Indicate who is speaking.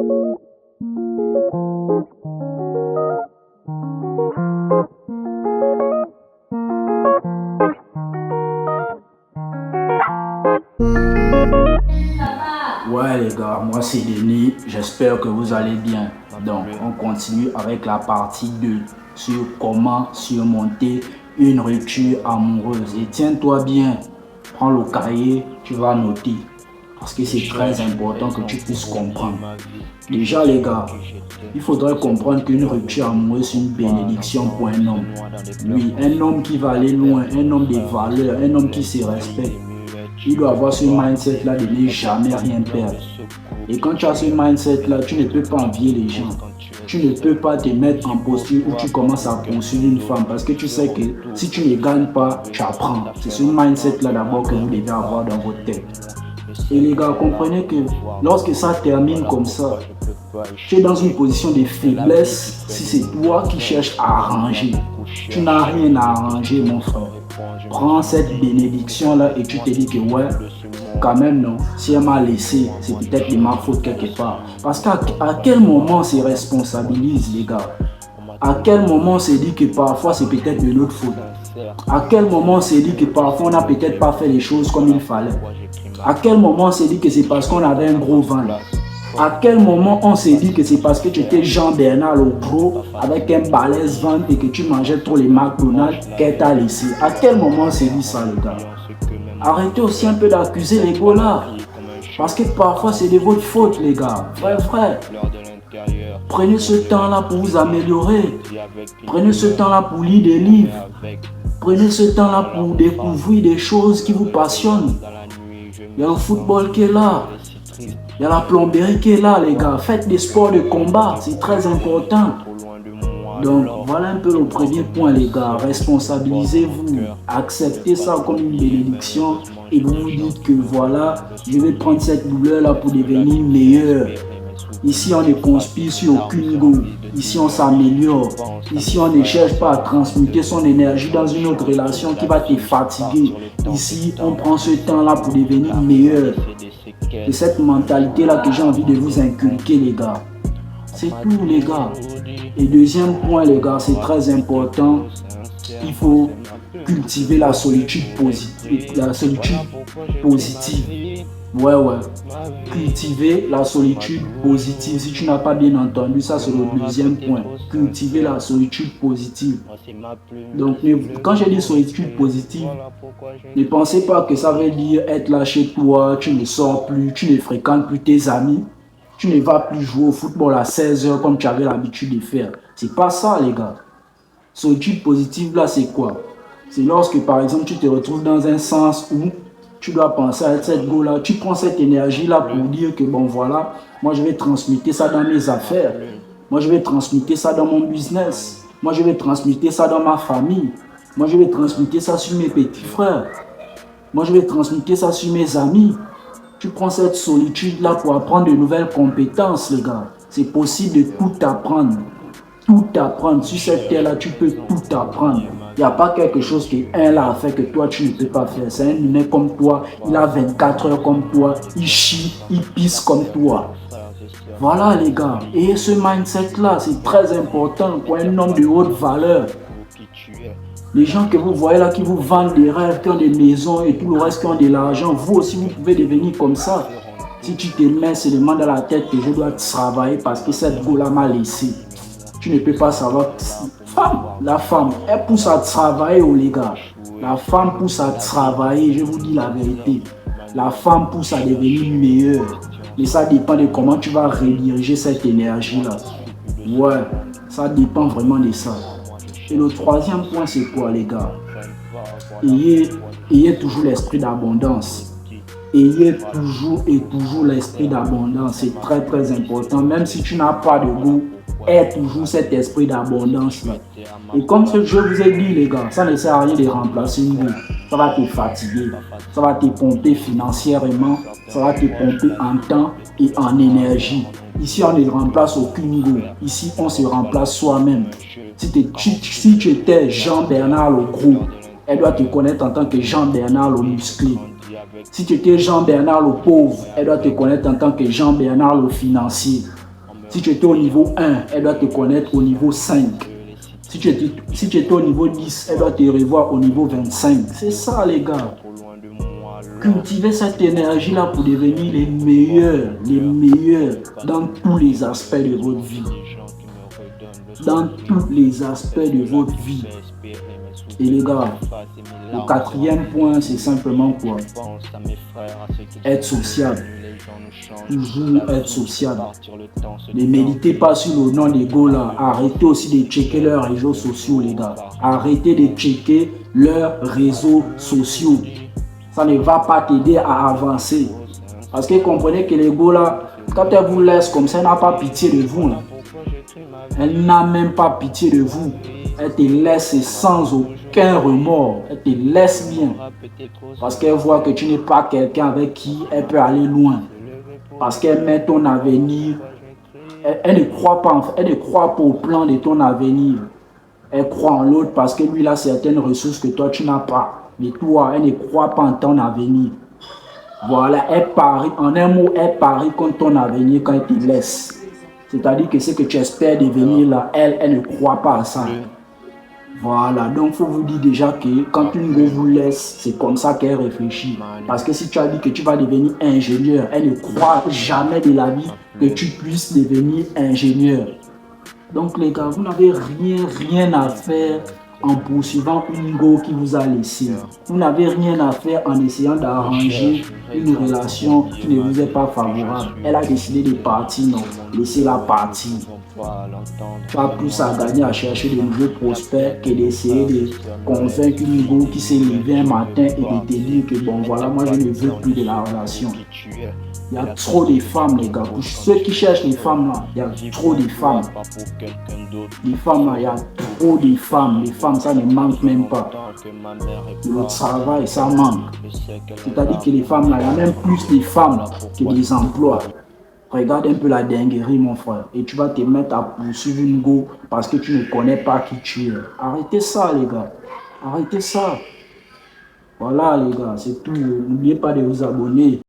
Speaker 1: Ouais les gars, moi c'est Denis, j'espère que vous allez bien. Donc on continue avec la partie 2 sur comment surmonter une rupture amoureuse. Et tiens-toi bien, prends le cahier, tu vas noter. Parce que c'est très important que tu puisses comprendre. Déjà les gars, il faudrait comprendre qu'une rupture amoureuse c'est une bénédiction pour un homme. Oui, un homme qui va aller loin, un homme de valeur, un homme qui se respecte. Il doit avoir ce mindset là de ne jamais rien perdre. Et quand tu as ce mindset là, tu ne peux pas envier les gens. Tu ne peux pas te mettre en posture où tu commences à poursuivre une femme parce que tu sais que si tu ne gagnes pas, tu apprends. C'est ce mindset là d'abord que vous devez avoir dans votre tête. Et les gars, comprenez que lorsque ça termine comme ça, tu es dans une position de faiblesse si c'est toi qui cherches à arranger. Tu n'as rien à arranger, mon frère. Prends cette bénédiction-là et tu te dis que ouais, quand même non, si elle m'a laissé, c'est peut-être de ma faute quelque part. Parce qu'à quel moment on se responsabilise, les gars? À quel moment on se dit que parfois c'est peut-être de notre faute? À quel moment on se dit que parfois on n'a peut-être pas fait les choses comme il fallait? À quel moment on se dit que c'est parce qu'on avait un gros vent? À quel moment on s'est dit que c'est parce que tu étais Jean-Bernard le gros avec un balèze ventre et que tu mangeais trop les McDonald's qu'elle t'a laissé? À quel moment on s'est dit ça, les gars? Arrêtez aussi un peu d'accuser les gars là. Parce que parfois c'est de votre faute, les gars. Frère. Prenez ce temps-là pour vous améliorer. Prenez ce temps-là pour lire des livres. Prenez ce temps-là pour découvrir des choses qui vous passionnent. Il y a le football qui est là. Il y a la plomberie qui est là, les gars. Faites des sports de combat, c'est très important. Donc, voilà un peu le premier point, les gars. Responsabilisez-vous. Acceptez ça comme une bénédiction. Et vous vous dites que voilà, je vais prendre cette douleur-là pour devenir meilleur. Ici, on ne conspire sur aucune go. Ici, on s'améliore. Ici, on ne cherche pas à transmuter son énergie dans une autre relation qui va te fatiguer. Ici, on prend ce temps-là pour devenir meilleur. C'est cette mentalité-là que j'ai envie de vous inculquer, les gars. C'est tout, les gars. Et deuxième point, les gars, c'est très important. Il faut cultiver la solitude positive. Ouais. Cultiver la solitude positive. Si tu n'as pas bien entendu, ça c'est le deuxième point. Cultiver la solitude positive. Donc, quand j'ai dit solitude positive, ne pensez pas que ça veut dire être là chez toi, tu ne sors plus, tu ne fréquentes plus tes amis, tu ne vas plus jouer au football à 16h comme tu avais l'habitude de faire. C'est pas ça, les gars. Solitude positive, là, c'est quoi? C'est lorsque, par exemple, tu te retrouves dans un sens où tu dois penser à cette go-là, tu prends cette énergie-là pour dire que bon voilà, moi je vais transmuter ça dans mes affaires, moi je vais transmuter ça dans mon business, moi je vais transmuter ça dans ma famille, moi je vais transmuter ça sur mes petits frères, moi je vais transmuter ça sur mes amis. Tu prends cette solitude-là pour apprendre de nouvelles compétences, les gars. C'est possible de tout apprendre. Tout apprendre. Sur cette terre-là, tu peux tout apprendre. Il n'y a pas quelque chose qu'un là a fait que toi tu ne peux pas faire. C'est un humain comme toi, il a 24 heures comme toi, il chie, il pisse comme toi. Voilà les gars. Et ce mindset-là, c'est très important pour un homme de haute valeur. Les gens que vous voyez là qui vous vendent des rêves, qui ont des maisons et tout le reste qui ont de l'argent, vous aussi vous pouvez devenir comme ça. Si tu te mets seulement dans la tête que je dois travailler parce que cette go-là m'a laissé, tu ne peux pas savoir. La femme, elle pousse à travailler, les gars. La femme pousse à travailler, je vous dis la vérité. La femme pousse à devenir meilleure. Mais ça dépend de comment tu vas rediriger cette énergie-là. Ouais, ça dépend vraiment de ça. Et le troisième point, c'est quoi, les gars? Ayez toujours l'esprit d'abondance. Ayez toujours l'esprit d'abondance. C'est très, très important. Même si tu n'as pas de goût, aie toujours cet esprit d'abondance-là. Et comme je vous ai dit, les gars, ça ne sert à rien de remplacer une vie. Ça va te fatiguer. Ça va te pomper financièrement. Ça va te pomper en temps et en énergie. Ici, on ne remplace aucune go. Ici, on se remplace soi-même. Si tu étais Jean-Bernard le gros, elle doit te connaître en tant que Jean-Bernard le musclé. Si tu étais Jean-Bernard le pauvre, elle doit te connaître en tant que Jean-Bernard le financier. Si tu étais au niveau 1, elle doit te connaître au niveau 5. Si tu étais au niveau 10, elle doit te revoir au niveau 25. C'est ça, les gars. Cultivez cette énergie-là pour devenir les meilleurs dans tous les aspects de votre vie. Dans tous les aspects de votre vie. Et les gars, le 4e point, c'est simplement quoi? Être sociable. Toujours être sociable. Ne méditez pas sur le nom des gars là. Arrêtez aussi de checker leurs réseaux sociaux, les gars. Arrêtez de checker leurs réseaux sociaux. Ça ne va pas t'aider à avancer. Parce que comprenez que les gars là, quand elle vous laisse comme ça, elle n'a pas pitié de vous. Là. Elle n'a même pas pitié de vous. Elle te laisse sans aucun remords. Elle te laisse bien. Parce qu'elle voit que tu n'es pas quelqu'un avec qui elle peut aller loin. Parce qu'elle met ton avenir. Elle ne croit pas au plan de ton avenir. Elle croit en l'autre parce que lui il a certaines ressources que toi tu n'as pas. Mais toi, elle ne croit pas en ton avenir. Voilà, elle parie, en un mot, elle parie contre ton avenir quand elle te laisse. C'est-à-dire que ce que tu espères devenir là, elle ne croit pas à ça. Voilà, donc il faut vous dire déjà que quand une go vous laisse, c'est comme ça qu'elle réfléchit. Parce que si tu as dit que tu vas devenir ingénieur, elle ne croit jamais de la vie que tu puisses devenir ingénieur. Donc les gars, vous n'avez rien à faire en poursuivant une go qui vous a laissé. Vous n'avez rien à faire en essayant d'arranger une relation qui ne vous est pas favorable. Elle a décidé de partir, non, laissez-la partir. Tu as plus à gagner à chercher de nouveaux prospects que d'essayer de convaincre une go qui s'est levée un matin et de te dire que bon voilà, moi je ne veux plus de la relation. Il y a trop de femmes, les gars. Pour ceux qui cherchent les femmes là, il y a trop de femmes. Les femmes là, il y a trop de femmes. Les femmes, ça ne manque même pas. Le travail, ça manque. C'est-à-dire que les femmes là, il y a même plus de femmes que des emplois. Regarde un peu la dinguerie, mon frère. Et tu vas te mettre à poursuivre une go parce que tu ne connais pas qui tu es. Arrêtez ça, les gars. Arrêtez ça. Voilà, les gars, c'est tout. N'oubliez pas de vous abonner.